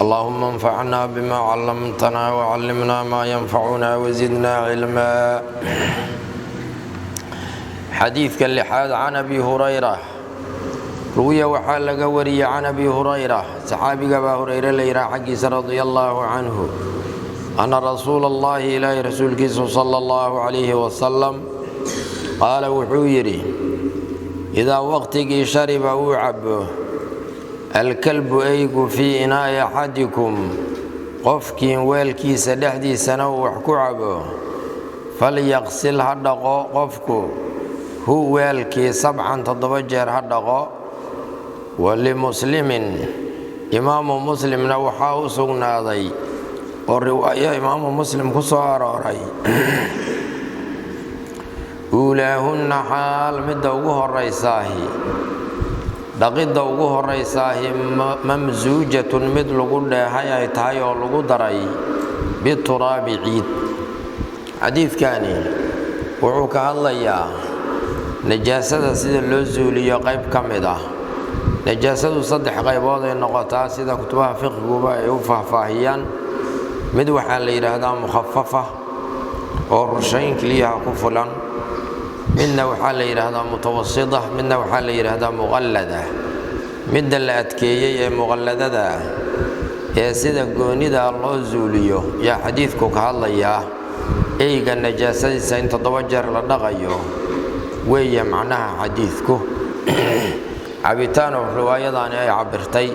اللهم انفعنا بما علمتنا وعلمنا ما ينفعنا وزدنا علما. حديث اللحاد عن أبي هريرة روي وحال قوري عن أبي هريرة صحابي أبا هريرة ليرى حقيس رضي الله عنه أن رسول الله إلى رسولك صلى الله عليه وسلم قال وحويري إذا وقتك شرب وعبه الكلب أيق في إناء أحدكم قفكين ويلكي سدحدي سنوح كعبه فليغسل هدقو قفكو هو ويلكي 7 تضبجر هدقو ولمسلم إمام مسلم نوحاو سغناضي والرواية إمام مسلم كسواروري أولاهن حال مدوغه الرئيساهي dhaqidda ugu horeysaahi mamsuujatun mid lagu dheehay ay tahay oo lagu daray bituraabi ciid. xadiidkani wuxuu ka hadlayaa najaasada sida loo zuuliyo qayb ka mid ah. najaasadu 3 qaybood ay noqotaa sida kutubaha fiqhiguba ay u faahfaahiyaan. mid waxaa la yidhaahdaa mukhafafa oo rushayn keliyaha ku fulan, midna waxaa la yidhaahdaa mutawasita, midna waxaa la yidhaahdaa muqallada. midda la adkeeyey ee muqalladada ee sida goonida loo zuuliyo yaa xadiidku ka hadlayaa. eyga najaasadiisa in 7 jeer la dhaqayo weeye macnaha xadiidku. cabitaan oo riwaayadani ay cabirtay.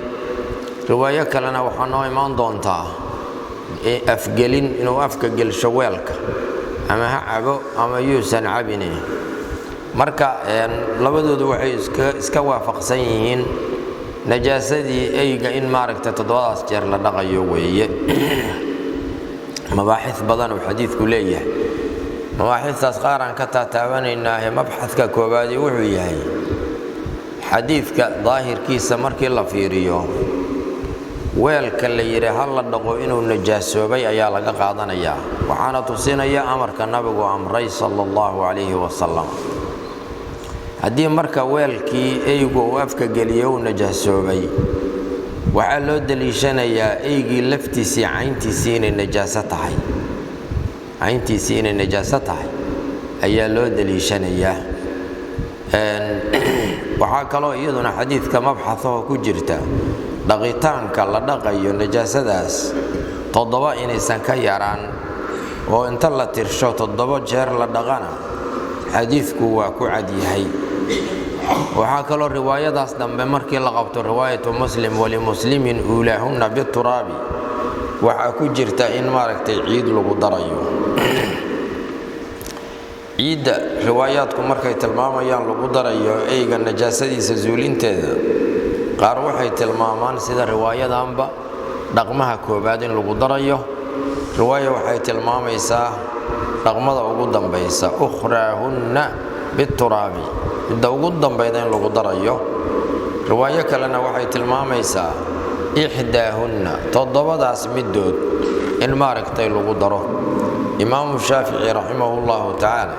riwaayo kalena waxaa noo imaan doontaa afgelin inuu afka gelsho weelka ama ha cabo ama yuusan cabine. marka labadoodu waxay iska waafaqsan yihiin najaasadii eyga in maaragta 7daas jeer la dhaqayo weeye. mabaaxis badan oo xadiidku leeyahay. mabaaxistaas qaar aan ka taataabanaynaa. mabxadka koowaad wuxuu yahay xadiidka daahirkiisa markii la fiiriyo weelka la yidhi hal la dhaqo inuu najaasoobay ayaa laga qaadanayaa. waxaana tusinaya amarka nabigu amray sala allahu calayhi wasalam. haddii marka weelkii eygu uu afka geliyo uu najaasoobay, waxaa loo daliishanayaa eygii laftiisii cayntiisii inay najaaso tahay. cayntiisii inay najaaso tahay ayaa loo daliishanayaa. waxaa kaloo iyaduna xadiidka mabxathoo ku jirta dhaqitaanka la dhaqayo najaasadaas 7 inaysan ka yaraan, oo inta la tirsho 7 jeer la dhaqana xadiidku waa ku cadyahay. waxaa kaloo riwaayadaas dambe markii la qabto riwaayatu muslim walimuslimin uulaahunna bituraabi waxaa ku jirta in maaragtay ciid lagu darayo. ciidda riwaayaadku markay tilmaamayaan lagu darayo eyga najaasadiisa zuulinteeda, qaar waxay tilmaamaan sida riwaayadanba dhaqmaha koobaad in lagu darayo. riwaaya waxay tilmaamaysaa dhaqmada ugu dambaysa ukhraahunna bituraabi, midda ugu dambayda in lagu darayo. riwaayo kalena waxay tilmaamaysaa ixdaahunna 7daas middood in maaragtay lagu daro. imaamu shaafici raximahullahu tacaala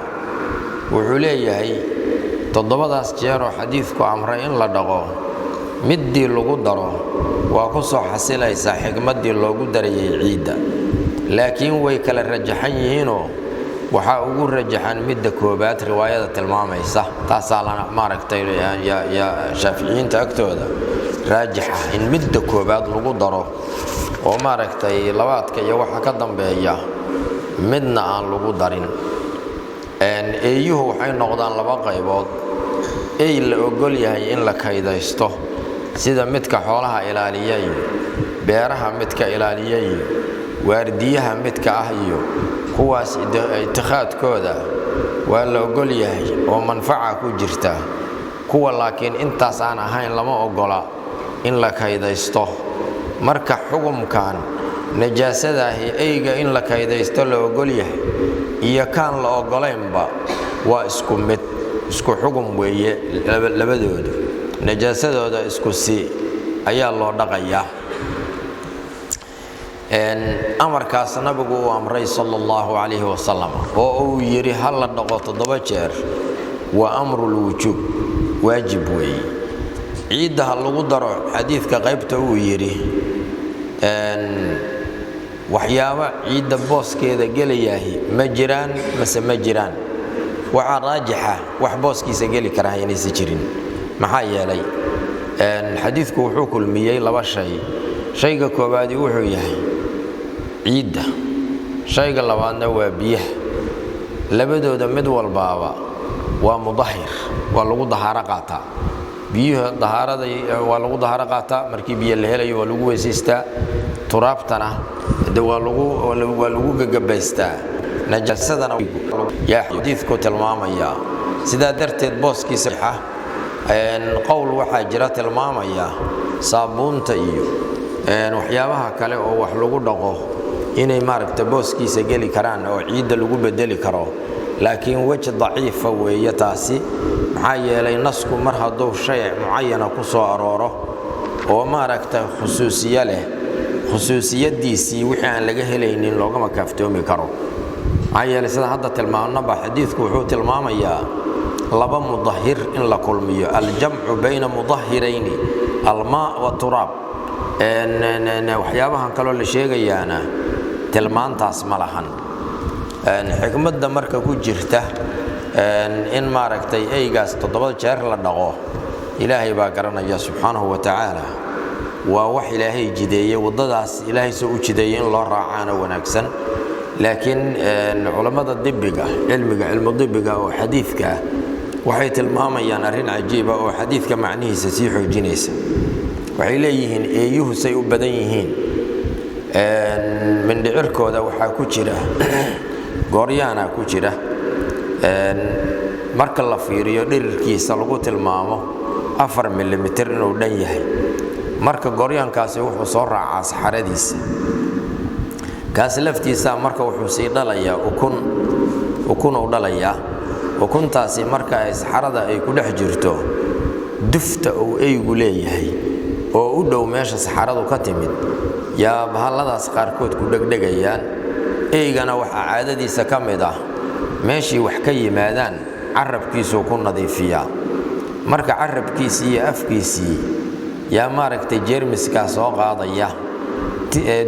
wuxuu leeyahay 7daas jeeroo xadiidku amray in la dhaqo middii lagu daro waa ku soo xasilaysaa xigmaddii loogu darayay ciidda. laakiin way kala rajaxan yihiinoo waxaa ugu rajaxan midda koobaad riwaayada tilmaamaysa. taasaa lana maaragtay shaaficiyiinta agtooda raajixa in midda koobaad lagu daro oo maaragtay labaadka iyo waxa ka dambeeya midna aan lagu darin. eeyuhu waxay noqdaan 2 qaybood. ey la ogol yahay in la kaydaysto sida midka xoolaha ilaaliya iyo beeraha midka ilaaliya iyo waardiyaha midka ah iyo kuwaas itixaadkooda waa la ogol yahay oo manfaca ku jirta. kuwa laakiin intaas aan ahayn lama ogola in la kaydaysto. marka xukumkan najaasadaahi eyga in la kaydaysto la ogol yahay iyo kaan la ogolaynba waa isku mid, isku xugum weeye labadooda. najaasadooda isku si ayaa loo dhaqayaa. amarkaas nabigu uu amray sallallahu alayhi wasallam oo uu yiri hal la dhaqo 7 jeer waa amrul wujub, waajib weeye. ciidaha lagu daro xadiidka qaybta uu yiri waxyaabo ciidda booskeeda gelayahay ma jiraan mase ma jiraan waxa raajixa wax booskiisa geli kara inaysan jirin maxaa yeelay xadiidku wuxuu kulmiyay laba shay shayga koobaadi wuxuu yahay ciidda shayga labaadna waa biyaha labadooda mid walbaaba waa mudahhir waa lagu dahaaro qaataa biyaha dahaarada waa lagu dahaaro qaataa markii biyo la helayo waa lagu weysaystaa turaabtana waa lagu gagabaystaa najaasadana yaa xadiidku tilmaamaya sidaa darteed booskiisa qowl waxaa jira tilmaamaya saabuunta iyo waxyaabaha kale oo wax lagu dhaqo inay maaragta booskiisa geli karaan oo ciidda lagu bedeli karo laakiin wajh daciifa weeye taasi maxaa yeelay nasku mar hadduu shay mucayana ku soo arooro oo maaragta khusuusiye leh khusuusiyadiisii wixii aan laga helaynin loogama kaaftoomi karo maxaa yeelay sida hadda tilmaamnaba xadiidku wuxuu tilmaamayaa laba mudahhir in la kulmiyo aljamcu bayna mudahhirayni almaa waturaab waxyaabahan kaloo la sheegayaana tilmaantaas ma lahan xikmadda marka ku jirta in maaragtay eygaas 7 jeer la dhaqo ilaahay baa garanaya subxaanahu wa tacaala waa wax ilaahay jideeyey waddadaas ilaahay soo u jideeyey in loo raacaana wanaagsan laakiin culamada dibbiga cilmu dibbiga oo xadiidka waxay tilmaamayaan arrin cajiiba oo xadiidka macnihiisa sii xoojinaysa waxay leeyihiin eeyuhu say u badan yihiin mindhicirkooda waxaa ku jira gooryaana ku jira marka la fiiriyo dhirirkiisa lagu tilmaamo 4 milimitir inuu dhan yahay marka gooryaankaasi wuxuu soo raacaa saxaradiisa kaas laftiisa marka wuxuu sii dhalayaa ukun uu dhalayaa ukuntaasi marka ay saxarada ay ku dhex jirto dufta uu eygu leeyahay oo u dhow meesha saxaradu ka timid yaa bahalladaas qaarkood ku dhegdhegayaan eygana waxaa caadadiisa ka mid ah meeshii wax ka yimaadaan carabkiisuu ku nadiifiyaa marka carabkiisii iyo afkiisii yaa maaragtay jeermiskaa soo qaadaya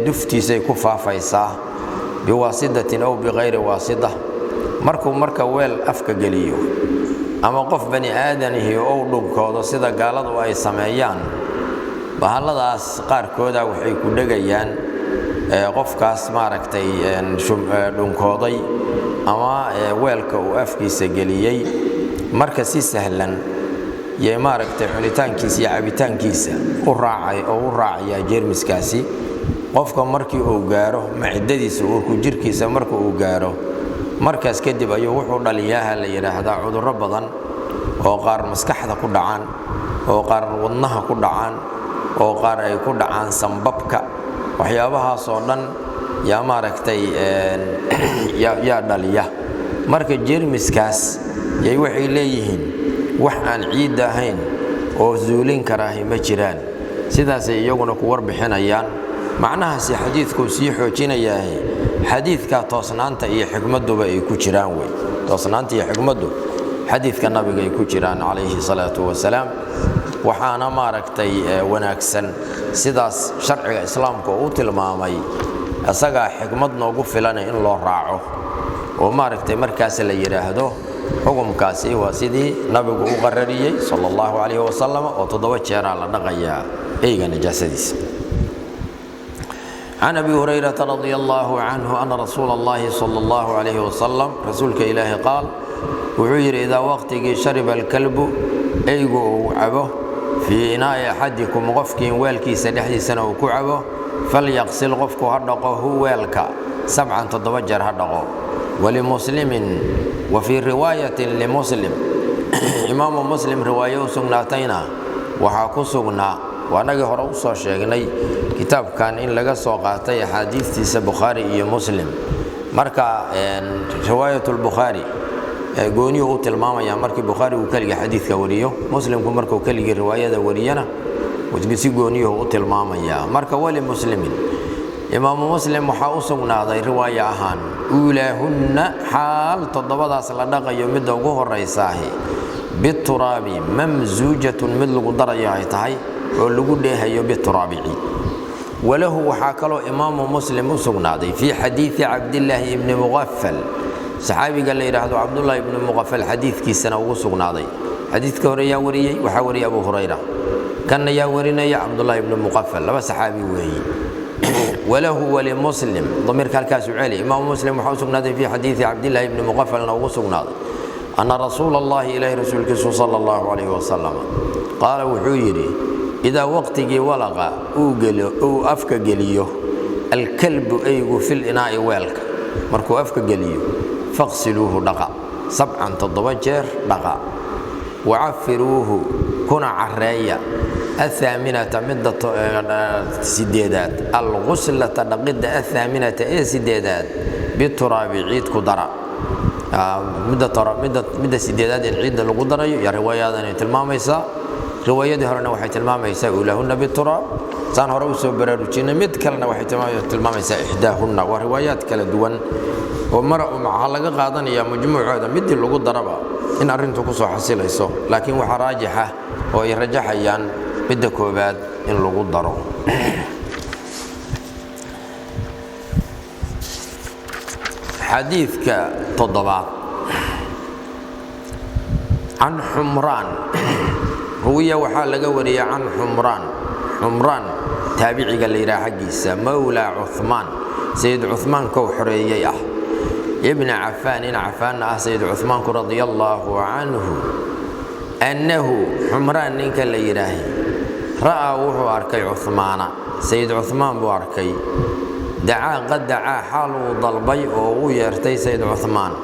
duftiisay ku faafaysaa biwaasidatin aw biqayri waasida marka weel afka geliyo ama qof bani aadanihi oo dhunkoodo sida gaaladu ay sameeyaan bahalladaas qaarkooda waxay ku dhegayaan qofkaas maaragtay dhunkooday ama weelka uu afkiisa geliyey marka si sahlan yay maaragtay cunitaankiisa iyo cabitaankiisa u raacaya jeermiskaasi qofka markii uu gaaro macidadiisa ku jirkiisa marka uu gaaro markaas kadib ayuu wuxuu dhaliyaa la yiraahdaa cudurro badan oo qaar maskaxda ku dhacaan oo qaar wadnaha ku dhacaan oo qaar ay ku dhacaan sanbabka waxyaabahaas oo dhan yaa maaragtay yaa dhaliya marka jeermiskaas yay waxay leeyihiin wax aan ciid ahayn oo zuulin karaahi ma jiraan sidaas ay iyaguna ku warbixinayaan macnahaasi xadiidku sii xoojinayaa xadiidka toosnaanta iyo xikmaduba ay ku jiraan way toosnaanta iyo xikmadu xadiidka nabiga ay ku jiraan calayhi salaatu wasalaam waxaana maaragtay wanaagsan sidaas sharciga islaamka uu tilmaamay asaga xikmad noogu filan in loo raaco oo maaragtay markaas la yiraahdo xukumkaasi waa sidii nabigu u qarariyay sallallahu alayhi wasallam oo 7 jeer la dhaqayaa eyga najaasadiisa عن أبي هريرة رضي الله عنه أن رسول الله صلى الله عليه وسلم رسولك إله قال وعير إذا وقتك شرب الكلب أيقو عبه في إناء أحدكم غفك والكي سنحدي سنة وكعبه فليغسل غفك هرقه والك 7 تتوجر هرقه ولمسلم وفي رواية لمسلم إمام مسلم رواية سنتين وحاكو سنة وأنا هره usoo sheegnay kitaabkan in laga soo qaatay xadiistiisa Bukhari iyo Muslim marka riwaayatul Bukhari gooniyo uu tilmaamaya markii Bukhari uu kaliya xadiiska wariyo Muslimku markuu kaliya riwaayada wariyana wajibisi gooniyo uu tilmaamaya marka wali muslimin Imam Muslim waxa uu sugnaaday riwaaya ahaan ulahunna hal todobadaas la dhaqayo mid ugu horeysaah biturabi mamzujatun mid lagu darayo ay tahay oo lagu dheehayo biturabici walahu waxaa kaloo imaamu muslim u sugnaaday fii xadiidi cabdillaahi ibni muqafal saxaabiga la yidhaahdo cabdullaahi ibni muqafal xadiidkiisana ugu sugnaaday xadiidka hore yaa wariyey waxaa wariyay abu hurayra kanna yaa warinaya cabdullaahi ibni muqafal laba saxaabi weeye walahu walimuslim damiirka halkaasu celi imaamu muslim waxaa u sugnaaday fii xadiidi cabdillaahi ibni muqafalna ugu sugnaaday anna rasuula allahi ilaahi rasuulkiisu sala allahu calayhi wasalam qaala wuxuu yidhi idaa waqtigii walaqa uu afka geliyo alkalbu eygu fil inaa'i weelka markuu afka geliyo faqsiluuhu dhaqa 7 jeer dhaqa wacafiruuhu kuna careeya athaaminata midda sideedaad alguslata dhaqidda athaaminata ee sideedaad bituraabi ciid ku dara midda sideedaad in ciidda lagu darayo yaa riwaayadan tilmaamaysaa riwaayadii horena waxay tilmaamaysaa ulahunna bituraab saan hore u soo baraarujinay mid kalena waxay tilmaamaysaa ixdaahunna waa riwaayaad kala duwan oo waxaa laga qaadanayaa majmuucooda midii lagu daraba in arrintu ku soo xasilayso laakiin waxaa raajixa oo ay rajaxayaan midda koobaad in lagu daro xadiidka 7 can xumraan ruwiya waxaa laga wariyay can xumraan taabiciga la yidhaha xaggiisa mawlaa cuhmaan sayid cuhmaan kow xoreeyey ah ibna cafaan in cafaanna ah sayid cuhmaanku radia allaahu canhu annahu xumraan ninka la yidhaahay ra'aa wuxuu arkay cuhmaana sayid cuhmaan buu arkay qad dacaa xaal uu dalbay oo u yeertay sayid cuhmaan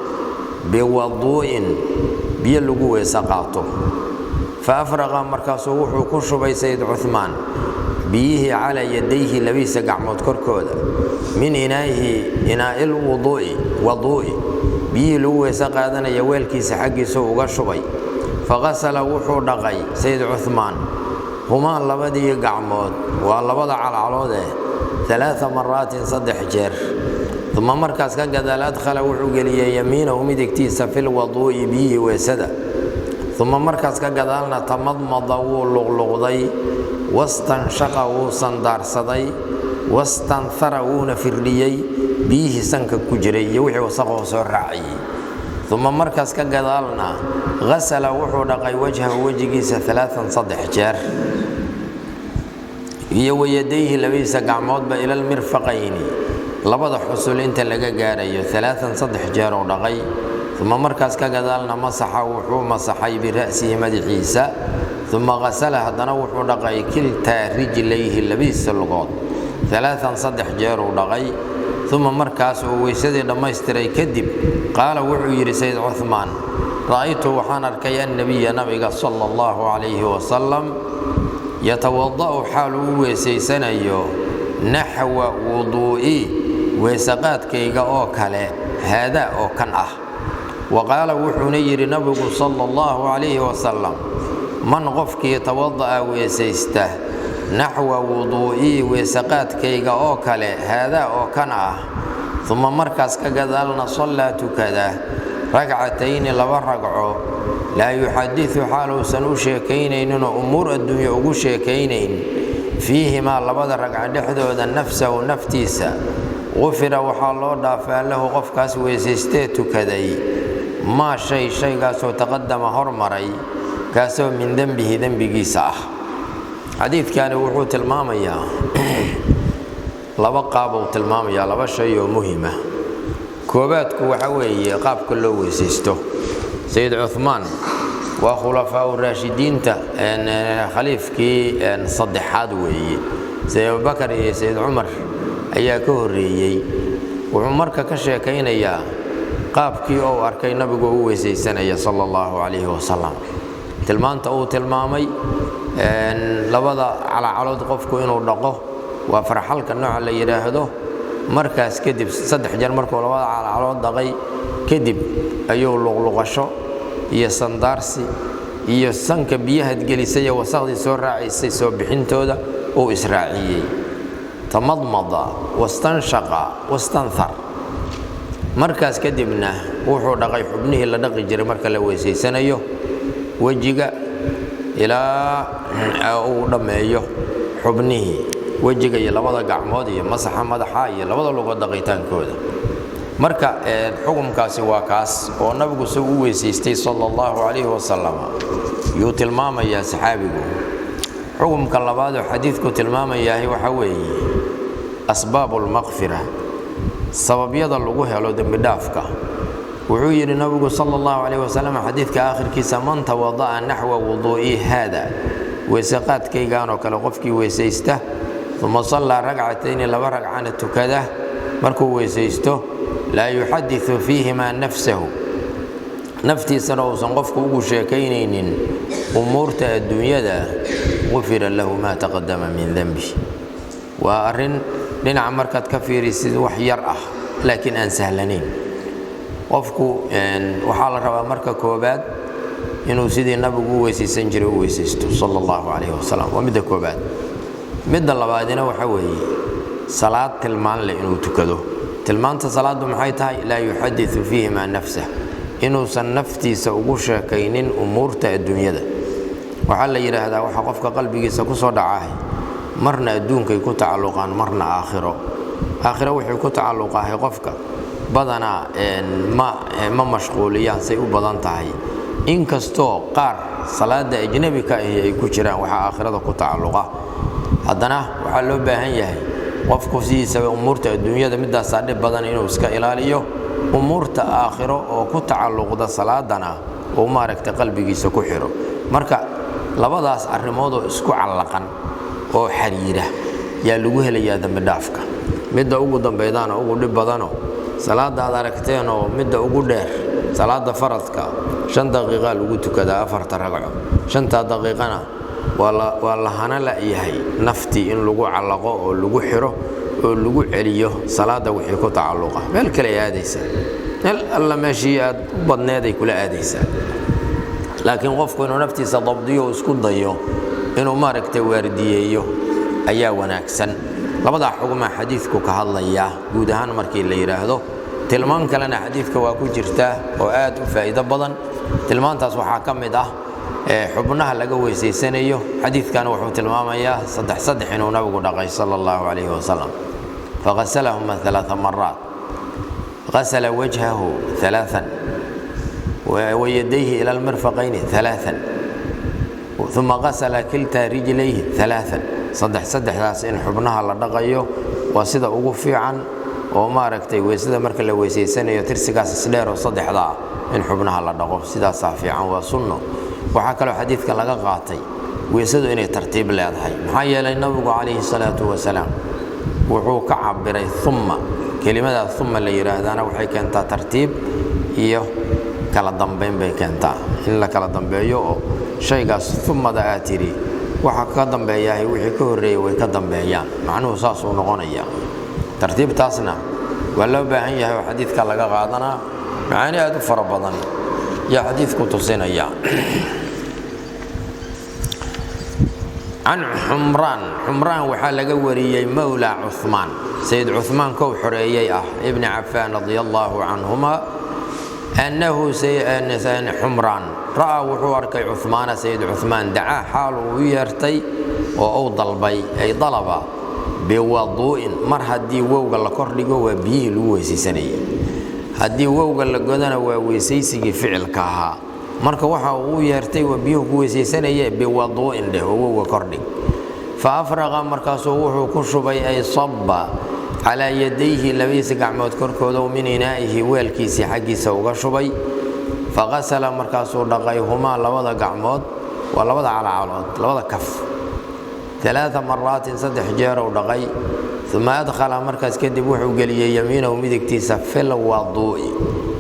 biwaduu'in biyo lagu weyse qaato faafraqa markaasuu wuxuu ku shubay sayid cuhmaan biyihii calaa yadayhi labadiisa gacmood korkooda min inaa'il waduu'i biyihii lagu weyse qaadanaya weelkiisa xaggiisa uga shubay faqasala wuxuu dhaqay sayid cuhmaan humaa labadii gacmood waa labada calcaloodeh 3 maraatin 3 jeer uma markaas ka gadaal adkhala wuxuu geliyey yamiinahu midigtiisa fil waduu'i biyihii weysada uma markaas ka gadaalna tamadmada wuu luqluqday wastanshaqa wuu sandaarsaday wastanthara wuuna firdhiyey biyihii sanka ku jiray iyo wixii wasaqoo soo raacayay uma markaas ka gadaalna hasala wuxuu dhaqay wajhahu wejigiisa 3 jeer iyo wayadayhi labadiisa gacmoodba ila almirfaqayni labada xusul inta laga gaarayo 3 jeer oo dhaqay uma markaas ka gadaalna masaxa wuxuu masaxay bira'sihi madaxiisa uma qasala haddana wuxuu dhaqay kiltaa rijlayhi labadiisa lugood 3 jeer uu dhaqay uma markaas uu weysadii dhammaystiray kadib qaala wuxuu yidhi sayid cuhmaan ra'aytu waxaan arkay annabiya nabiga sala allahu calayhi wasalam yatawada'u xaal uu weesaysanayo naxwa wuduu'i weesaqaadkayga oo kale haadaa oo kan ah waqaala wuxuuna yidhi nabigu sala allahu calayhi wasalam man qofkii tawada'a weesaysta naxwa wuduu'ii weesaqaadkayga oo kale haadaa oo kan ah uma markaas ka gadaalna sallaa tukada ragcatayni 2 ragco laa yuxadiثu xaaluusan u sheekaynayninoo umuur adduunya ugu sheekaynayn fiihimaa 2 ragca dhexdooda nafsahu naftiisa gufira waxaa loo dhaafaa lahu qofkaas weysaystee tukaday maa shaygaasoo taqadama hormaray kaasoo min dembihi dembigiisa ah xadiidkani wuxuu tilmaamayaa 2 qaab uu tilmaamayaa 2 shay oo muhiima koobaadku waxa weeye qaabka loo weysaysto sayid cuhmaan waa khulafaa raashidiinta khaliifkii saddexaad weeye sayid abubakar iyo sayid cumar ayaa ka horreeyey wuxuu marka ka sheekaynayaa qaabkii uu arkay nabigu u weysaysanaya sala allahu calayhi wasalam tilmaanta uu tilmaamay labada calacalood qofku inuu dhaqo waa farxalka nooca la yidhaahdo markaas kadib 3 jeer markuu labada calacalood dhaqay kadib ayuu luqluqasho iyo sandaarsi iyo sanka biyaha gelisay ee wasaqdii soo raacisay soo bixintooda uu israaciyey tamadmada wastanshaqa wastanthar markaas kadibna wuxuu dhaqay xubnihii la dhaqi jiray marka la weysaysanayo wejiga ilaa uu dhammeeyo xubnihii wejiga iyo labada gacmood iyo masaxa madaxa iyo labada lugood dhaqitaankooda marka xukunkaasi waa kaas oo nabigu soo u weysaystay sallallahu alayhi wasallam yuu tilmaamayaa saxaabigu xukunka labaad oo xadiidku tilmaamayaa waxa weeye asbaabul maghfira sababyada lagu helo dambi dhaafka wuxuu yiri nabigu sallallahu alayhi wasallam xadiidka aakhirkiisa man tawada'a nahwa wudu'i hada weysaqaadkaygaan oo kale qofkii weysaysta uma salla rag'atayn laba rag'ana tukada markuu weysaysto la yuhaddithu fiihima nafsuhu naftiisana uusan qofku ugu sheekaynaynin umuurta adduunyada غفر له ما تقدم من ذنبه وأرن dhinaca markaad ka fiirisid wax yar ah laakiin aan sahlanayn qofku waxa la rabaa marka koobaad inuu sidii nabigu u weysaysan jiray u weysaysto sallallahu alayhi wasallam waa midda koobaad midda labaadina waxa weeye salaad tilmaan leh inuu tukado tilmaanta salaadu maxay tahay la yuhaddithu fihi ma nafsuhu inuu san naftiisa ugu sheekaynin umuurta adduunyada waxa la yiraahdaa waxa qofka qalbigiisa ku soo dhacay marna adduunkay ku tacalluqaan marna aakhiro wixii ku tacalluqahay qofka badana ma mashquuliyaan say u badan tahay inkastoo qaar salaada ajnabika ay ku jiraan waxa aakhirada ku tacalluqa haddana waxa loo baahan yahay qofku siisa umuurta adduunyada midaas dhib badan inuu iska ilaaliyo umuurta aakhiro oo ku tacalluqda salaadana oo maaragtay qalbigiisa ku xiro marka labadaas arrimood oo isku callaqan oo xariira yaa lagu helayaa dambi dhaafka midda ugu dambeydana ugu dhib badano salaada aad aragteen oo midda ugu dheer salaada faradka 5 daqiiqo lagu tukadaa 4 ragco 5 daqiiqana waa la hana la yahay nafti in lagu callaqo oo lagu xiro oo lagu celiyo salaada wixii ku tacalluqa meel kale aadaysa meel alla meeshii aad badneeday kula aadaysa laakiin qofku inuu naftiisa dabdiyo isku dayo inuu maaragtay waardiyeeyo ayaa wanaagsan labada xuguma xadiidku ka hadlaya guud ahaan markii la yiraahdo tilmaan kalena xadiidka waa ku jirta oo aad u faa'iido badan tilmaantaas waxa kamid ah xubnaha laga weysaysanayo xadiidkan wuxuu tilmaamayaa saddex inuu nabigu dhaqay sallallahu alayhi wasallam faghasalahuma 3 marrat غسل وجهه 3 ويديه إلى المرفقين 3 ثم غسل كلتا رجليه 3 صدح داس إن حبنها لدقيو وسيدا ugu fiican oo maaragtay weysada marka la weysaysanaayo tirsigaas isdheer oo 3 in xubnaha la dhaqo sidaas fiican waa sunno waxa kale xadiidka laga qaatay weysadu inay tartiib leedahay maxaa yeelay nabigu calayhi salaatu wasalaam wuxuu ka cabiray thumma kelimada thumma la yiraahdana waxay keentaa tartiib iyo kala dambeyn bay keentaa in la kala dambeeyo oo shaygaas thumada aatiri waxa ka dambeeyahay wixii ka horeeyay way ka dambeeyaan macnuhu saas uu noqonaya tartiibtaasna waa loo baahan yahay oo xadiidka laga qaadana macaani aad u fara badan yaa xadiidku tusinaya عن حمران وحال وريي مولى عثمان سيد عثمان كو حريي ابن عفان رضي الله عنهما أنه حمران رأى وحورك عثمان سيد عثمان دعا حاله ويرتي أو ضلبي أي ضلبا بوضوء مر هدي ووغا لكردغو وبيه لويسي سني هدي ووغا لغدنا وويسيسي فعل كاها marka waxa uu yeertay wabiyo ku weesaysanaya biwadu'in lahu kordhi faafraqa markaas wuxuu ku shubay ay sabba ala yadayhi labis gacmood korkooda min inaahi weelkiisi xaqiisa uga shubay faghasala markaas uu dhaqay huma labada gacmood waa labada calaalood labada kaf 3 مرات 3 jeer uu dhaqay thumma adkhala markaas kadib wuxuu galiyay yamiinahu midigtiisa fil wadu'i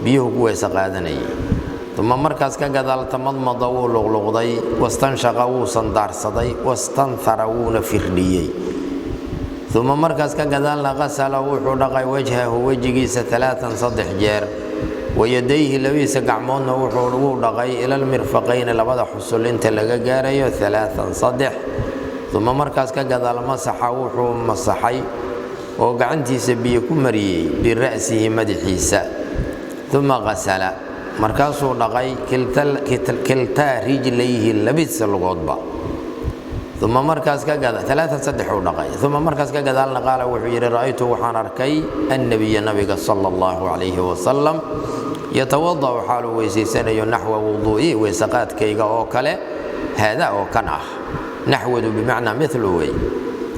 biyo ku weesa qaadanay ثم مركز كجدال تمضمض ولغلغضي واستنشق وصندار صدي واستنثر ونفردي ثم مركز كجدال غسل وحدق وجهه وجهه 3 صدح جير ويديه لبيس قعمون وحدق إلى المرفقين لبدا حصل انت لقى جاري 3 صدح ثم مركز كجدال مسح وحو مسحي وقعنتي سبيكم مري برأسه مدحيسا ثم غسل markaasuu dhaqay kilta rijlayhi labis lugoodba ثم مركز كذا ثلاثة صدح ودقي ثم مركز كذا قال وحير رأيته وحان أركي النبي صلى الله عليه وسلم يتوضأ حاله ويسيسن نحو وضوئي ويسقات كيغا أوكله هذا أوكنه نحو بمعنى مثله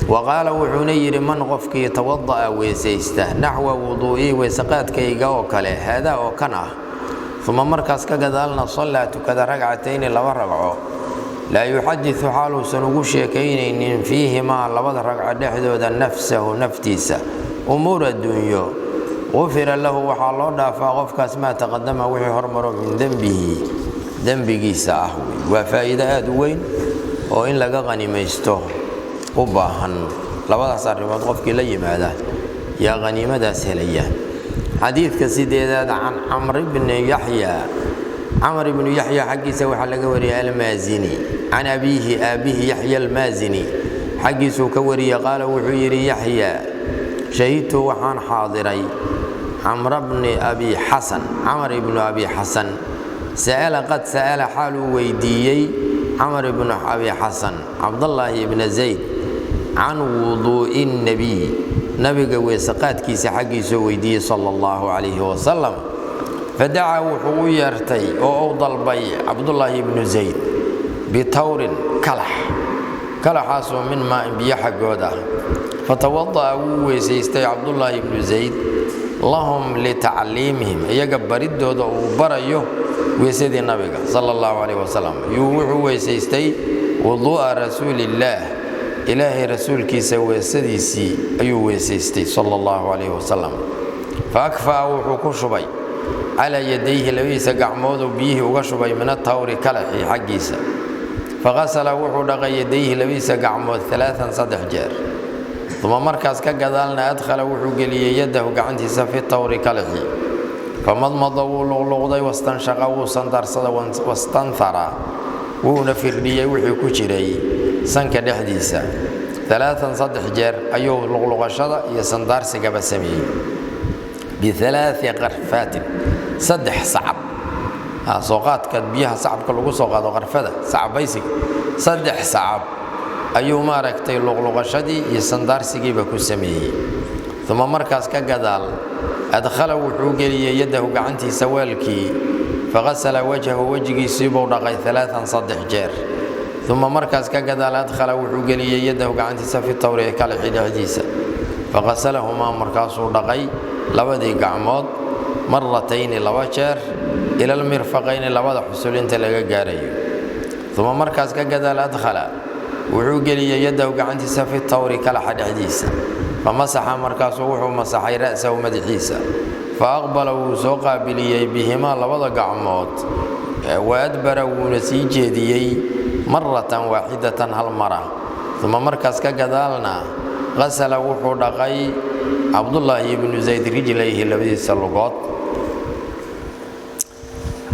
وقال وحنير من غفك يتوضأ ويسيسته نحو وضوئي ويسقات كيغا أوكله هذا أوكنه ثم مركز كذا صلى كذا ركعتين لو ركعوا لا يحدث حاله سنقول كين فيهما لبض ركعة دحدود نفسه نفتيسه أمور الدنيا غفر له وحال دافع غفك ما تقدم وحي هرمر من ذنبه ساهوي وفائدة أدوين وإن لقى غنيمته وباهن لبض صار غفك لي ماذا يا غنيمة سهلية حديث كسيدة عن عمرو بن يحيى عمرو بن يحيى حقي سوى حلقة وري المازني عن أبيه يحيى المازني حقي سو كوري قال وحيري يحيى شهدت وحان حاضري عمرو بن أبي حسن عمرو بن أبي حسن قد سأل حاله ويديي عمرو بن أبي حسن عبد الله بن زيد عن وضوء النبي نبي ويسقات كيس حقي سو ويديي صلى الله عليه وسلم فدعا وحويرتي أو ضلبي عبد الله بن زيد بتور كلح من ماء بيحق جوده فتوضأ ويسيستي عبد الله بن زيد لهم لتعليمهم يجبر الدود وبريه ويسيد النبي صلى الله عليه وسلم يوحو ويسيستي وضوء رسول الله إله رسول كيس ويسيدي أيو ويسيستي صلى الله عليه وسلم فأكفى وحكو شبي على يديه لويس قعمود بيه وشبي من الطور كلحي حقيسا فغسل وحو يديه لويس قعمود 3 صدح جار ثم مركز كقدالنا أدخل وحو قلي يده قعنتيسا في الطور كلحي فمضمض ولغضي واستنشق وصندرصد واستنثر ونفر لي وحو كجري سنك دحديسا 3 صدح جار أيوه لغلغشد يسندرسي بسمي ب3 غرفات صدح صعب سوقات كبيها صعب كل سوقات غرفة صعب بيسك صدح صعب أيو ما ركتي لغلغشدي يسندار سجيبه كسميه ثم مركز كجدال أدخل وحوجلي يده قعنتي سوالكي فغسل وجهي سيبه رقي 3 صدح جار ثم مركز كجدال أدخل وحوجلي يده قعنتي سفي التوريه كالحيد حديثة فغسلهما مركز رقي لبدي قعمود مرتين لوجر إلى المرفقين لبدا حسولين تلقى قاريو ثم مركز كجدال أدخل وحوجلي يده قعنتي سفي التوري كالحيد حديثة فمسح مركز وحو مسح رأسه ومدحيسة فأقبل وسوق بلي بهما لبدا قعمود وأدبر ونسيج دي مرة واحدة هالمرة ثم مركز كجدالنا غسل وحو رقي عبد الله بن زيد رجليه لبدي سلقات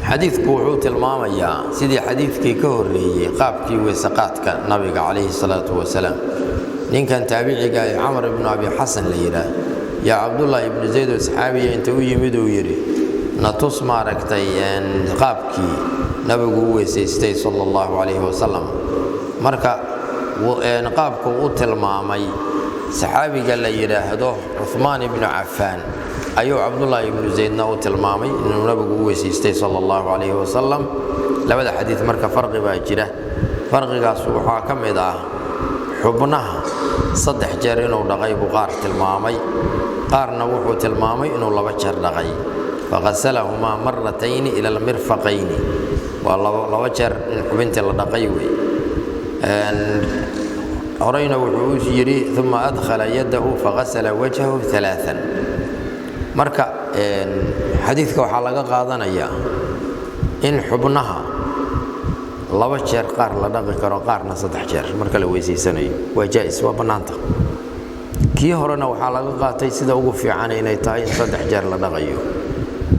حديث كوحوت المامية سيدي حديث كي كهري قابكي وسقاتك نبي عليه الصلاة والسلام لين كان تابعي عمرو بن أبي حسن ليرا يا عبد الله بن زيد وصحابي انت ويمدو يري نتص ماركتي قابكي نبي وسيستي صلى الله عليه وسلم مركا قابك وتلمامي صحابي قال لي يراهدوه عثمان بن عفان أيوه عبد الله بن زيد نوت المامي إنه نبي ويسيستي صلى الله عليه وسلم لبدا حديث مركا فرق باجرة فرق قاسو حاكم إذا حبناها صدح جارين ودقي بقار المامي قارنا وحو المامي إنه لبشر دقي فغسلهما مرتين إلى المرفقين والله لبشر بنت الدقيوي أرينا وحوش يري ثم أدخل يده فغسل وجهه 3 مركا حديثك وحلقة قادنا إياه إن حبناها لبشر قار لدقي كرو قارنا صدح جر مركا لويسي سنة وجائز وبنانتا كي هرنا وحلقة قاتي سيدا وقفي عنين يتاين صدح جر لدقيو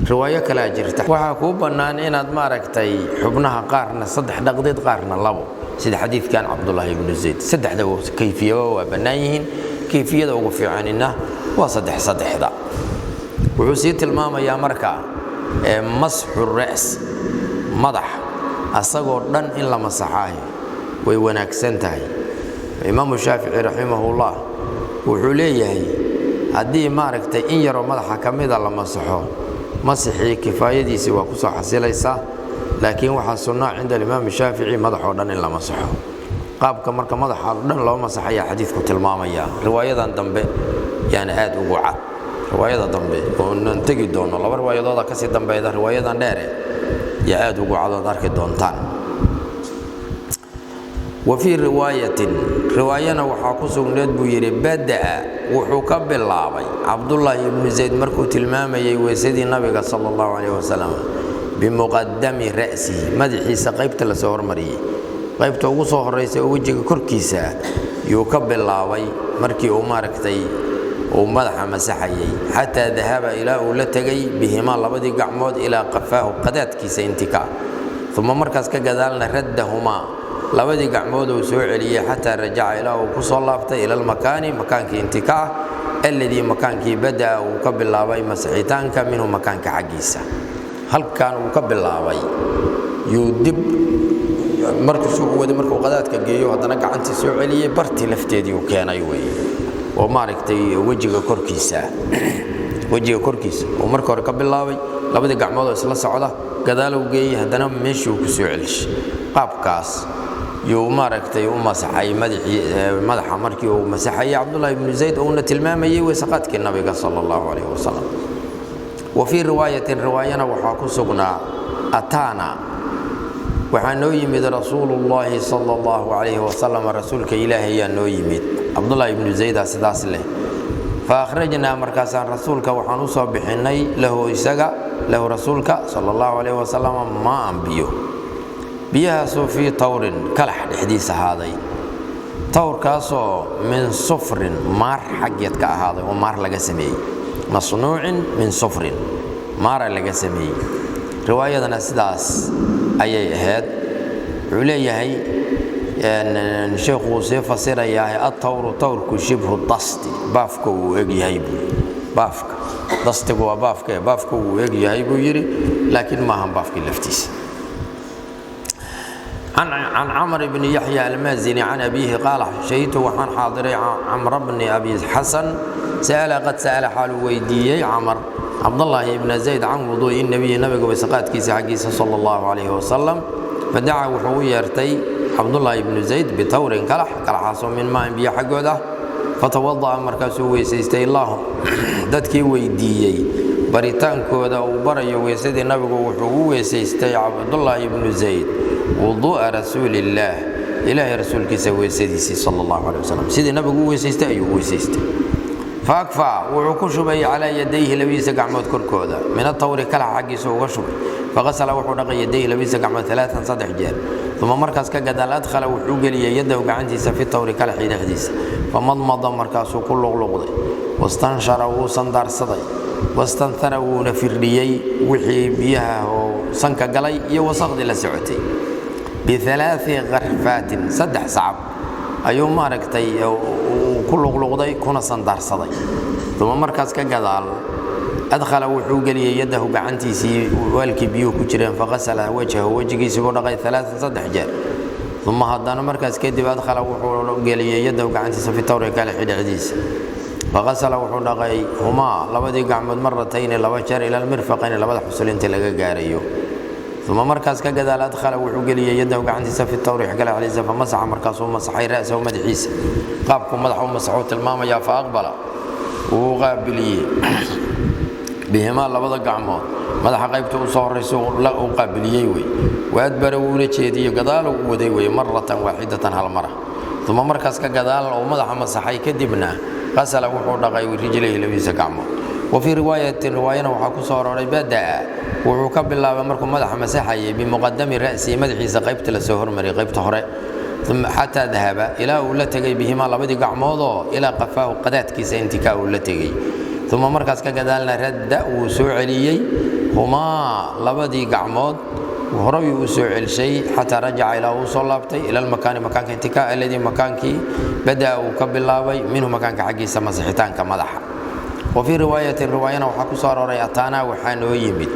رواية كلا جرت وحاكو بنان إن أدماركتي حبناها قارنا صدح دقديد قارنا لبو سيد حديث كان عبد الله بن زيد صدح ده كيفية وبنايهن كيفية وقفي عنينه وصدح ده وعسيت الماما يا مركا مسح الرأس مضح أصغر دن إلا مسحاه ويوناكسنتهي imaamu shaafici raximahullah wuxuu leeyahay haddii maaragtay in yaroo madaxa ka mida la masaxo masixii kifaayadiisii waa ku soo xasilaysaa laakiin waxaa sunnaa cinda alimaam shaafici madaxoo dhan in la masaxo qaabka marka madaxa dhan loo masaxayaa xadiidku tilmaamaya riwaayadan dambe yaani aad ugu cad riwaayada dambe oo aan tegi doono laba riwaayadooda ka sii dambeeyda riwaayadan dheere ya aad ugu cad oo arki doontaan وفي رواية رواينا وحاكو سغنيد بو يري بدأ وحو كبلاابي عبد الله بن زيد مركو تلمامي وسيدي النبي صلى الله عليه وسلم بمقدم رأسه مدحيسا قيبت لسور مريه قيبت ugu soo horeysay wajiga korkiisa yuu ka bilaabay markii uu maaragtay uu madaxa masaxayay hatta dhahaba ila uu la tagay bihima labadii gacmood ila qafaahu qadaadkiisa intika thumma markaas ka gadaalna raddahuma labadii gacmood uu soo celiyay hatta rajaca ila uu ku soo laabtay ila makaankii intika alladii makaankii bada uu ka bilaabay masixitaanka minhu makaanka xagiisa halkan uu ka bilaabay yuu dib markuu qadaadka geeyo haddana gacantii soo celiyay bartii lafteedii uu keenay way oo maaragtay wajiga korkiisa oo markii hore ka bilaabay labadii gacmood oo isla socda gadaal uu geeyay haddana meeshii uu ku soo celishay qaabkaas yuu maaragtay u masaxay madaxa markii uu masaxay Abdullah ibn Zayd oo na tilmaamayay wasaqadkii nabiga sallallahu alayhi wasallam وفي رواية رواينا وحاكو سغنا أتانا وحانو يمد رسول الله صلى الله عليه وسلم رسولك إلهي يانو يمد عبد الله بن زيد سداس له فأخرجنا مركزا رسولك وحانو صبحني له إساقا له رسولك صلى الله عليه وسلم ما أنبيه بيها في طور كالح الحديث هذا طور كاسو من صفر مار حقيتك هذا ومار لقسمي مصنوع من صفر مار لقسمي رواية سداس أي هاد عليه أن الشيخ وصيف فسر ياهي الطور طورك شبه الضست بافكو ويجي هيبو بافك ضستك بافكو ويجي هيبو يري لكن ما هم بافك لفتيس عن عمرو بن يحيى المازني عن أبيه قال شهدت وحن حاضري عمرو بن أبي حسن قد سأل حال ويديي عمر عبد الله بن زيد عن وضوء النبي بسقات كيس حقيس صلى الله عليه وسلم فدعا وحو يرتي عبد الله بن زيد بطور كالحاصو من ماء بيا حقوده فتوضأ مركزه ويسيستي الله ددكي ويديي بريتان كودا وبري ويسيد النبي وحو ويسيستي عبد الله بن زيد وضوء رسول الله إلهي رسول كيس ويسيدي صلى الله عليه وسلم سيد النبي ويسيستي أيوه ويسيستي فأكفى وعكشبي على يديه لبيس قعمود كركودا من الطور كلا حقيس وغشبي فغسل وحو يديه لبيس قعمود 3 صدح جال ثم مركز كقدال أدخل وحو قلي يده وقعنتيس في الطور كلا حين حديث فمضمض مركز كل غلغضي واستنشر وصندار صدي واستنثر ونفرليي وحي بيها وصنك قلي يوصغد لسعتي ب3 غرفات صدح صعب أيو ماركتي كل غلغضي كنا صندار صدي ثم مركز كقدال أدخل وحو قلي يده قعنتيسي والكي بيو كجرين فغسل وجهه وجهي سبورغي 3 صدح جال ثم هدانا مركز كدب أدخل وحو قلي يده قعنتيسي في التوري كالحيد عديس فغسل وحو دغي هما لبدي قعمد مرتين لبشر إلى المرفقين لبدا حسلين تلقى قاريو ثم مركز كقدال أدخل وحو قلي يده قعنتيسي في التوري حقال عليسا فمسح مركز ومسحي رأسه ومدحيس قابكم مدحوا مسحوت الماما يا فأقبل وقابلي بهما لبدا قعمود مدح قيبته وصوريسو لا وقابليي وي وأدبر ولجيدي قدال ودي وي مرة واحدة هالمرة ثم مركز كقدال ومدح مسحي كدبنا غسل وحو دغاي رجليه لبيس قعمود وفي رواية وحكو صور بدأ وحو كبلا مركو مدح مسحي بمقدم رأسي مدحيس قيبت لسهر مري قيبت هري ثم حتى ذهب إلى ولا تجي بهما لبدي قعموضه إلى قفاه قدات كيس انتكا ولا تجي ثم مركز كقدالنا رد وسعليي هما لبدي قعمود وهربي وسعل شيء حتى رجع إلى وصلبتي إلى المكان مكان انتكا الذي مكانك بدأ وكبل الله منه مكانك حقي سمسحتان كمدح وفي رواية وحكو صار رياتانا وحانو يمد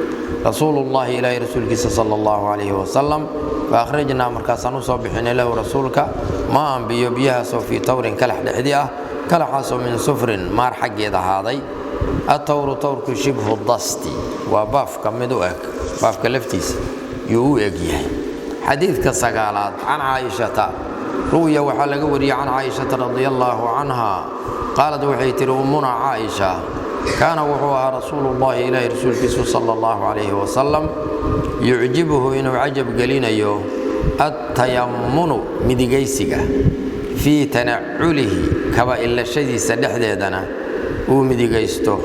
رسول الله إلى رسولك صلى الله عليه وسلم فأخرجنا مركزا نصبحنا له رسولك ما أنبيو بيها في تور كلح لحدية كلحاس من صفر مار حق هذا التور تورك شبه الضستي وباف كمدوك باف كلفتيس يوجيه حديث كسقالات عن عائشة روي وحلق وري عن عائشة رضي الله عنها قالت وحيتر أمنا عائشة كان وحوها رسول الله إلى رسول صلى الله عليه وسلم يعجبه إنه عجب قلينا التيمن مدقيسك في تنعله كبا إلا الشيء سدح ديدنا ومدقيسته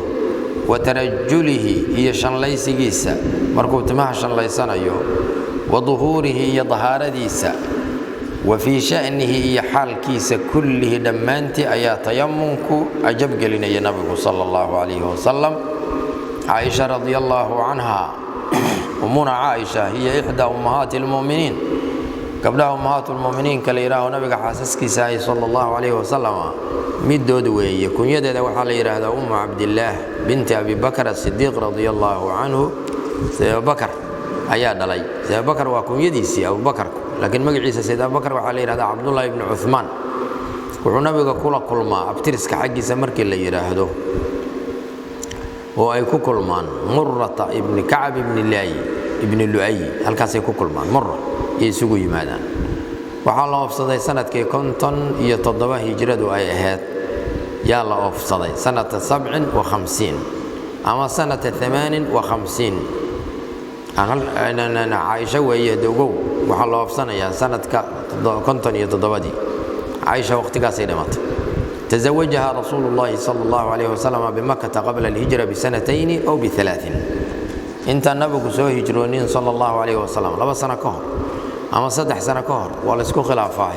وترجله هي شنليسيسا مركوت ما شنليسنا وظهوره هي ظهار ديسا وفي شأنه هي حال كيس كله دمانتي أيا تيمنك عجب قلنا يا نبي صلى الله عليه وسلم عائشة رضي الله عنها أمنا عائشة هي إحدى أمهات المؤمنين قبلها أمهات المؤمنين كالإيراه نبي حاسسكي ساي صلى الله عليه وسلم مدود وي يكون يدد وحال إيراه أم عبد الله بنت أبي بكر الصديق رضي الله عنه سيد بكر أيا دلي سيد بكر وكون يديسي أبو بكر لكن مجلس سيد أبو بكر وحال إيراه عبد الله بن عثمان وعنبي كل ما أبترسك حقي سمرك اللي إيراه وأي كوكلمان مرة ابن كعب ابن لؤي هل كاسي كوكلمان مرة يسوق يمادان وحال أفصدي سنة كي كنتن يتضبه هجرة أي أهات يلا أفصدي سنة 57 أما سنة 58 أنا عايشة وهي دوغو وحال أفصدي يا سنة كنتن يتضبه عايشة وقت كاسي دمت تزوجها رسول الله صلى الله عليه وسلم بمكة قبل الهجرة بسنتين أو ب3 انت النبي سو هجرونين صلى الله عليه وسلم لبا سنة كهر أما 6 سنة كهر ولا اسكو خلافاه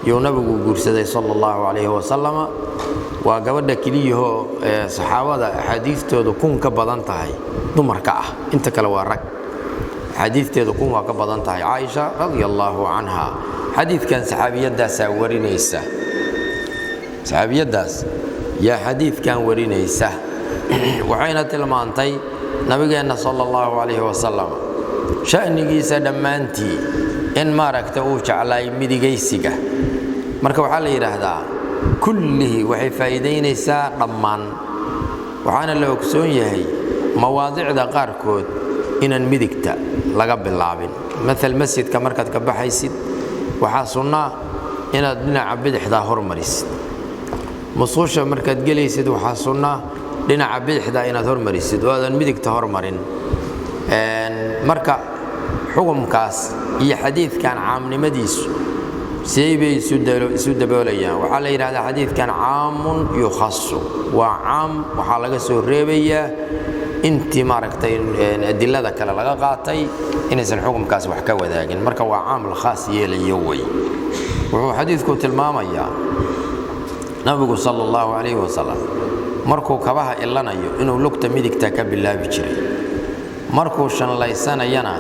يو نبي غورسدي صلى الله عليه وسلم وغبدا كليه صحابه حديثتoodu kun ka badan tahay dumarka ah inta kale waa rag حديثتoodu kun waa ka badan tahay Aisha radiyallahu anha حديثkan saxaabiyadaas warinaysa saxaabiyadaas ya حديثkan warinaysa waxayna tilmaantay nabigeena sallallahu alayhi wasallam sha'nigiisa dhamaantii in maaragta uu jeclay midigaysiga marka waxa la yiraahdaa kullihi waxay faa'iideynaysaa dhammaan waxaana la ogsoon yahay mawaadicda qaarkood inaan midigta laga bilaabin مثل masjidka markaad ka baxaysid waxa sunnah inaad dhinaca bidixda hormarisid musqusha markaad galaysid waxa sunnah dhinaca bidixda inaad hormarisid oo aadan midigta hormarin marka xukumkaas iyo xadiidkan caamnimadiisu سيبي سود بوليان وحال يراد حديث كان عام يخص وعام وحال لغا سو ريبيا انت ماركتين ادلada kala laga qaatay inaysan xukunkaas wax ka wadaagin marka waa caam khaas yeelayo way wuxuu xadiidku tilmaamaya nabigu sallallahu alayhi wasallam markuu kabaha ilanayo inuu lugta midigta ka bilaabi jiray markuu shanlaysanayana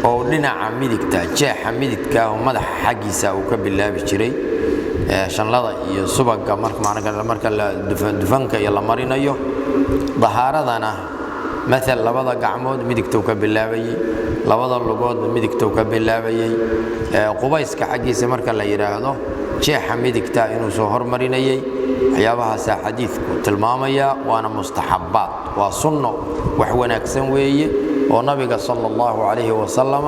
oo dhinaca midigta jeexa mididka oo madax xaqiisa uu ka bilaabi jiray shanlada iyo subaga marka la dufanka iyo la marinayo dahaaradana مثل labada gacmood midigta ka bilaabayay labada lugood midigta ka bilaabayay qubayska xaqiisa marka la yiraahdo jeexa midigta inuu soo hormarinayay waxyaabahaas xadiidku tilmaamaya waana mustahabbaat waa sunno wax wanaagsan weeye oo nabiga sallallahu alayhi wasallam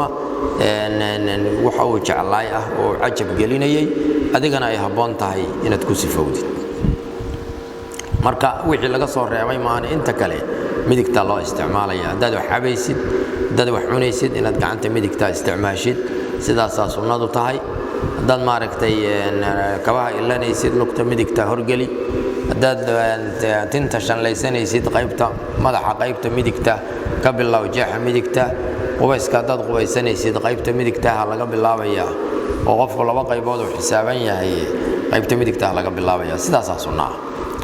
waxa uu jeclay ah oo ajab gelinayay adigana ay haboon tahay inaad ku sifowdid marka wixii laga soo reebay maana inta kale midigta loo isticmaalaya dad wax xabaysid dad wax cunaysid inaad gacanta midigta isticmaashid sidaas sunnadu tahay dad maaragtay kabaha ilanaysid lugta midigta horgali dad tinta shanlaysanaysid qaybta madaxa qaybta midigta ka bilow jeexa midigta qubayska dad qubaysanaysid qaybta midigta laga bilaabaya oo qofku laba qaybood oo xisaaban yahay qaybta midigta laga bilaabaya sidaas sunnah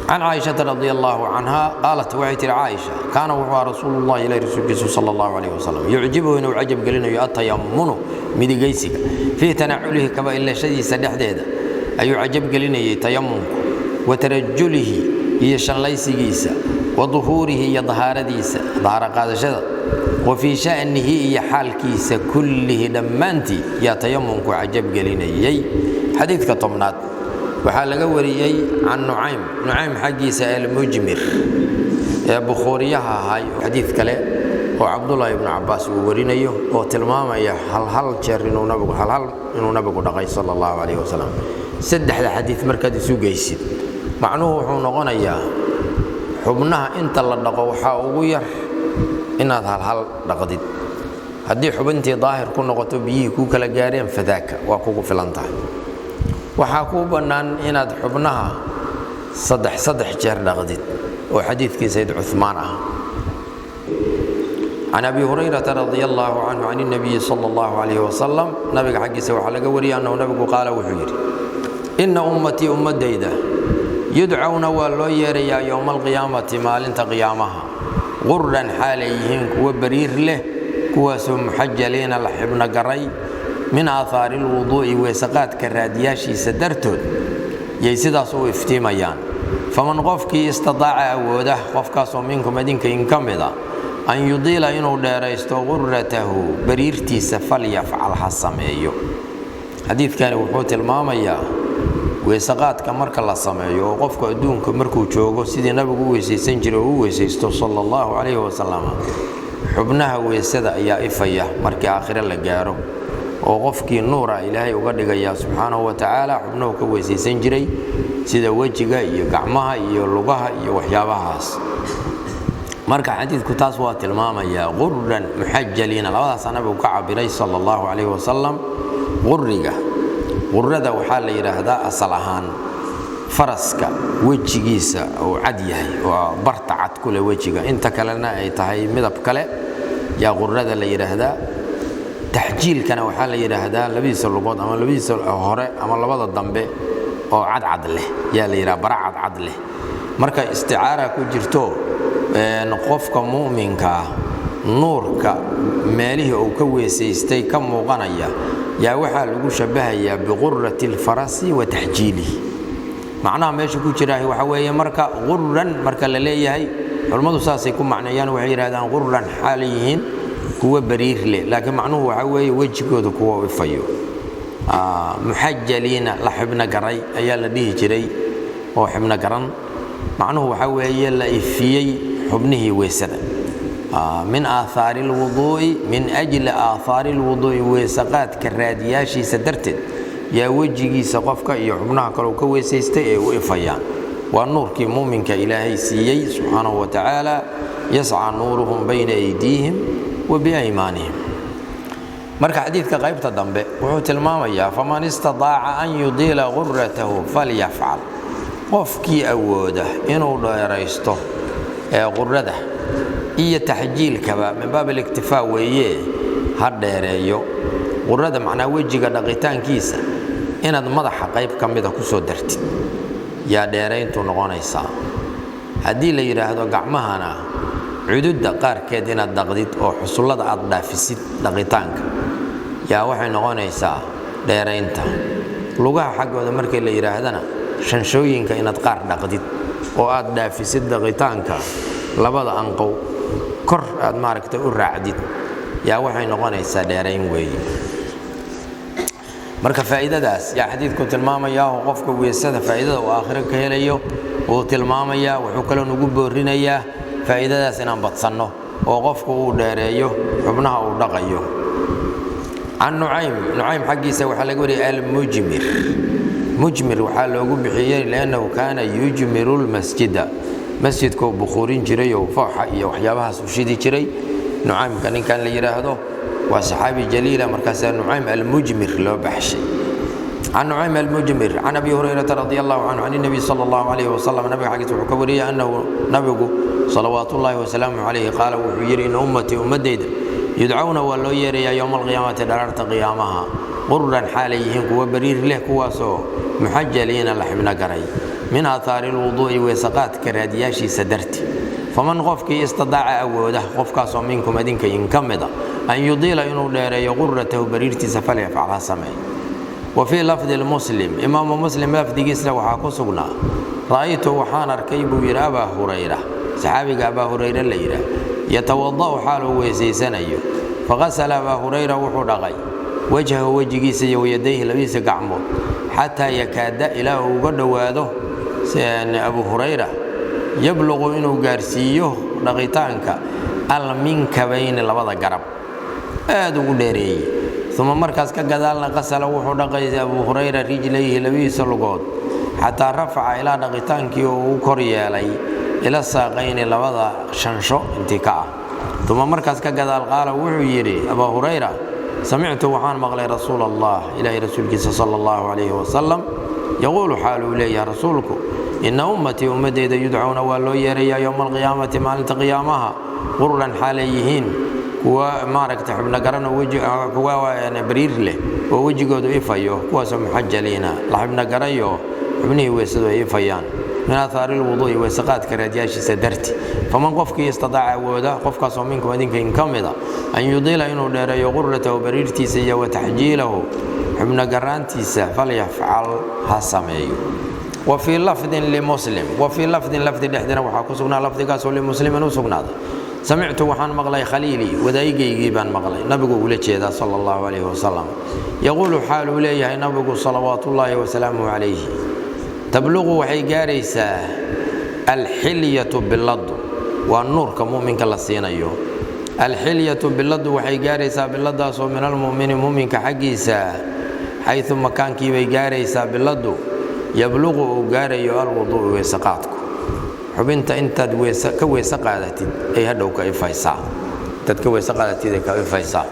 عن عائشة رضي الله عنها قالت وعيت عائشة كان وهو رسول الله إلى رسول صلى الله عليه وسلم يعجبه إنه عجب قلنا التيمن مدقيسك في تنعله كما إلا شيء سدح ديدا أي عجب قلنا تيمن وترجله هي شنليس جيسا وظهوره هي ظهار ديسا ظهر قاد شذا وفي شأنه هي حال كيس كله دمانتي يا تيمن عجب قلنا حديث كطمنات وحال وريي عن نعيم حقيس المجمر بخوريها هاي حديث كله وعبد الله بن عباس ورينيه وتلماميا هل جر إنه نبي دقي صلى الله عليه وسلم سدح الحديث مركز سوقيسي معنوه حنقنيا حبناها انت اللي دقوا وحاوير إن هل دقديد هدي حبنتي ظاهر كنا قطبيه كوك لجارين فذاك وكوك في الانتهى وحاكوب إن حبناها صدح جر دقديد وحديث كي سيد عثمان عن أبي هريرة رضي الله عنه عن النبي صلى الله عليه وسلم نبي حق سوى على قوري أنه نبي قال وحيري إن أمتي ديدة يدعون واللويريا يوم القيامة مال انت قيامها غرا حاليهم وبرير له كواس محجلين لحبن قري من آثار الوضوء وسقات كرادياشي سدرتون يسيدا سوء افتيميان فمن قفك استطاع أوده قفكاس منكم مدينك إنكمدا أن يضيل إنه داريستو غرته بريرتي سفل يفعل حسميو حديث كان وحوت المامية وسقات كمرك الله سميو وقفك أدونك مركو جوغو سيدي نبغو ويسيسنجر ويسيستو صلى الله عليه وسلم حبنها ويسدا يا إفيا مركي آخر لجارو وقفك النور إلهي وقدك يا سبحانه وتعالى حبنه كويسيسنجري سيدا وجهها يقعمها يلقاها يوحيابها مركا حديث كتاس وات الماما يا غرا محجلين الله سنبي وكعبري صلى الله عليه وسلم غرده وحال يراهدا أصلهان فرسك وجهيسا أو عديه وبرتعت كل وجهه أنت كلنا أي تهي مذهب كله يا غرده اللي يراهدا تحجيل كان وحال يراهدا لبيس اللباد أما لبيس الهراء أما لباد الضمبه أو عد له يا اللي يرا برع عد له مركا استعارة كجرتو نقفك مؤمنك نورك ماله أو كويسيستي كم مغنية يا وحال شبهها بغرة الفرس وتحجيله معناها ماشي كجراه وحوي مركا غرا مركا لليه هي الموضوع ساس يكون معنيان وحير هذا غرا حاليين هو برير له لكن معنوه وحوي وجهه كوا وفيو محجلين لحبنا قري أيا لديه جري أو حبنا قرن معنوه وحوي لا إفيي حبنه ويسدا من آثار الوضوء من أجل آثار الوضوء وسقات كرادياشي سدرتد يا وجهي سقفك يا حبنها كلو كويسيستي وإفيان والنور كي مؤمنك إلهي سيي سبحانه وتعالى يسعى نورهم بين أيديهم وبأيمانهم مركا حديث كغيبت الضنبه وحوت المامية فمن استطاع أن يضيل غرته فليفعل قفكي أوده إنه لا يريسته غرده إيه تحجيل كبا من باب الاكتفاء ويه هذا يريو غرده معناه وجهك دقيتان كيسة إن المضح قيب كميدا كسو درتي يا ديرين تنغونيسا هدي اللي يراهدو قعمهانا عدود دقار كيدين الدقديد أو حصولات الدافسيد دقيتانك يا وحي نغونيسا ديرين تا لغاها حقو دا مركي اللي يراهدنا شنشوينك إن دقار دقديد أو الدافسيد دقيتانك لبدا أنقو كر ماركت الرعديد يا وحي نغونيسا ديرين وي marka faa'iidadaas yaa xadiidku tilmaamaya oo qofka weesada faa'iidada oo aakhiro ka helayo oo tilmaamaya wuxuu kale ugu boorinayaa faa'iidadaas inaan badsanno oo qofku uu dheereeyo xubnaha uu dhaqayo an nucaym xaqiisa waxa laga wariyay mujmir waxa loogu bixiyay leanahu kaana yujmiru almasjida masjidku bukhoorin jiray oo faaxa iyo waxyaabahaas u shidi jiray nucaym kan la yiraahdo وصحابي جليلة مركز نعيم المجمر لو بحشي عن نعيم المجمر عن أبي هريرة رضي الله عنه عن النبي صلى الله عليه وسلم نبي حقيقة وكبرية أنه نبي صلوات الله وسلامه عليه قال وحير إن أمتي أمديد يدعون ولو يري يوم القيامة دارت قيامها غرا حاليهم وبرير له كواسو محجلين لحمنا قري من آثار الوضوء وسقات كرادياشي سدرتي فمن غفك استطاع أوده غفك منكم أدينك ينكمدا أن يضيل إنه ديري غرته بريرتي سفل يفعلها سمعي وفي لفظ المسلم إمام مسلم لفظ قسله وحاكسقنا رأيته وحان ركيب إلى أبا هريرة صحابي أبا هريرة الليلة يتوضأ حاله ويسيسنيه فغسل أبا هريرة وحدغي وجهه وجهيس ويديه لبيس قعمه حتى يكاد إلى وقد واده أبو هريرة يبلغ إنه قارسيه لغيتانك المنكبين لبضا قرب هذا ديري ثم مركز كقدالنا غسل وحدقي أبو هريرة رجليه لبيس اللقود حتى رفع إلى لغيتانك وكريا لي إلى الساقين لبضا شنشو انتكاء ثم مركز كقدال قال وحيري أبو هريرة سمعت وحان مغلي رسول الله إلى رسولك صلى الله عليه وسلم يقول حاله إلي رسولك إن أمتي إذا يدعون والله يريا يوم القيامة مالت قيامها غرلا حاليهين ومارك تحبنا قرن وجه يعني برير له ووجه قد إفيو كواسم حجلينا لحبنا قريو ابني ويسدو إفيان من آثار الوضوء وسقات كرادياش سدرتي فمن قفك يستطاع ودا قفك صومينك ودينك إنكمدا أن يضيل إنه دار يغرته وبريرتي سيا وتحجيله ابن قرانتي فليفعل هسمي وفي لفظ لمسلم وفي لفظ دحدنا وحاكسنا لفظ كاسو لمسلم وسقنا سمعت وحان مغلي خليلي ودايقي يجيبان مغلي نبي ولجيدا صلى الله عليه وسلم يقول حال إليه نبي صلوات الله وسلامه عليه تبلغ وحي جاريسا الحلية باللد والنور كمؤمن كالسين أيوه الحلية باللد وحي جاريسا باللد من المؤمن مؤمن كحجيسا حيث مكان كي جاريسا باللد يبلغ جاري الوضوء وسقاتك حبنت انت كويس قادتي اي هدو كيفايسا تتكويس قادتي كيفايسا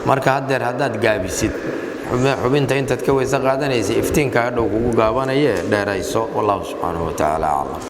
marka haddaad gaabisid xubinta intaad ka weysa qaadanaysa iftiinka hadhow kugu gaabanaya dheerayso wallahu subhanahu wa ta'ala a'lam